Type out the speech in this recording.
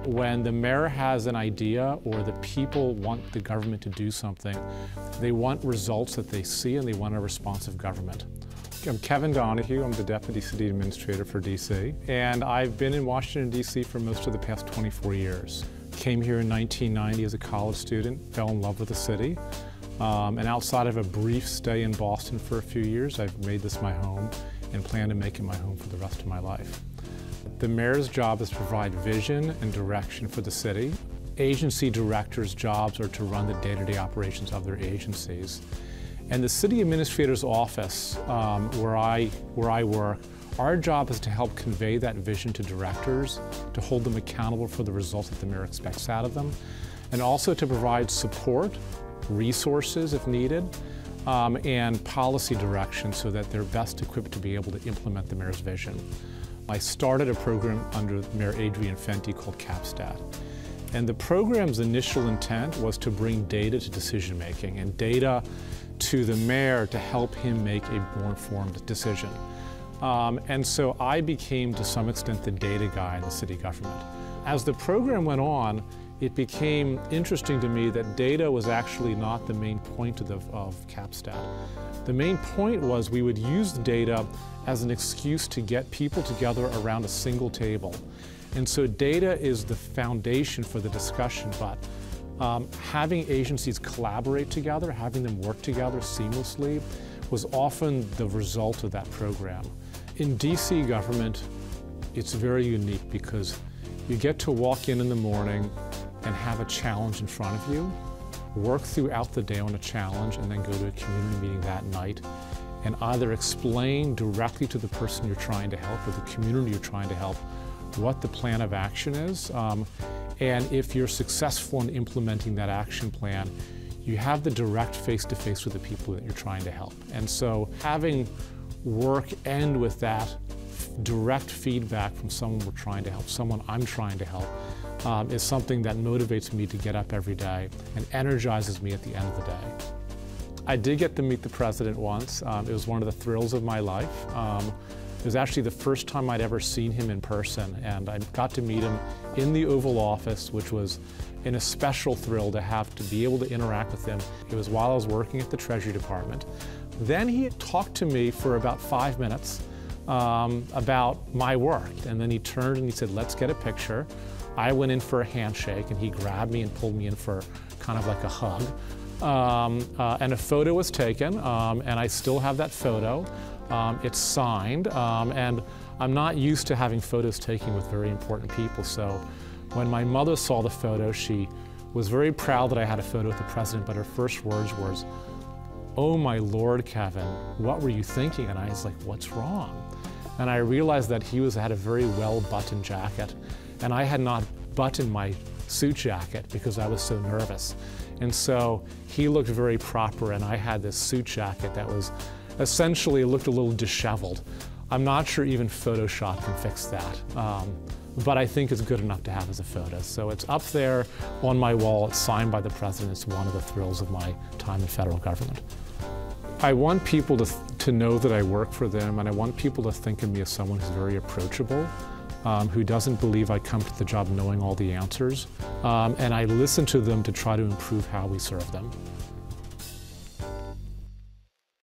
When the mayor has an idea or the people want the government to do something, they want results that they see and they want a responsive government. I'm Kevin Donahue. I'm the Deputy City Administrator for DC, and I've been in Washington, D.C. for most of the past 24 years. Came here in 1990 as a college student, fell in love with the city, and outside of a brief stay in Boston for a few years, I've made this my home and plan to make it my home for the rest of my life. The mayor's job is to provide vision and direction for the city. Agency directors' jobs are to run the day-to-day operations of their agencies. And the city administrator's office, where I work, our job is to help convey that vision to directors, to hold them accountable for the results that the mayor expects out of them, and also to provide support, resources if needed, and policy direction so that they're best equipped to be able to implement the mayor's vision. I started a program under Mayor Adrian Fenty called CAPSTAT. And the program's initial intent was to bring data to decision making and data to the mayor to help him make a more informed decision. And so I became, to some extent, the data guy in the city government. As the program went on, it became interesting to me that data was actually not the main point of CAPSTAT. The main point was we would use the data as an excuse to get people together around a single table. And so data is the foundation for the discussion, but having agencies collaborate together, having them work together seamlessly, was often the result of that program. In DC government, it's very unique because you get to walk in the morning and have a challenge in front of you, work throughout the day on a challenge, and then go to a community meeting that night and either explain directly to the person you're trying to help or the community you're trying to help what the plan of action is. And if you're successful in implementing that action plan, you have the direct face-to-face with the people that you're trying to help. And so having work end with that direct feedback from someone we're trying to help, someone I'm trying to help, is something that motivates me to get up every day and energizes me at the end of the day. I did get to meet the president once. It was one of the thrills of my life. It was actually the first time I'd ever seen him in person, and I got to meet him in the Oval Office, which was an especial thrill to be able to interact with him. It was while I was working at the Treasury Department. Then he talked to me for about 5 minutes about my work, and then he turned and he said, "Let's get a picture." I went in for a handshake, and he grabbed me and pulled me in for kind of like a hug. And a photo was taken, and I still have that photo. It's signed, and I'm not used to having photos taken with very important people, so when my mother saw the photo, she was very proud that I had a photo with the president, but her first words was, "Oh my Lord, Kevin, what were you thinking?" And I was like, "What's wrong?" And I realized that he had a very well-buttoned jacket, and I had not buttoned my suit jacket because I was so nervous. And so he looked very proper, and I had this suit jacket that was essentially looked a little disheveled. I'm not sure even Photoshop can fix that, but I think it's good enough to have as a photo. So it's up there on my wall, it's signed by the president. It's one of the thrills of my time in federal government. I want people to know that I work for them, and I want people to think of me as someone who's very approachable, who doesn't believe I come to the job knowing all the answers, and I listen to them to try to improve how we serve them.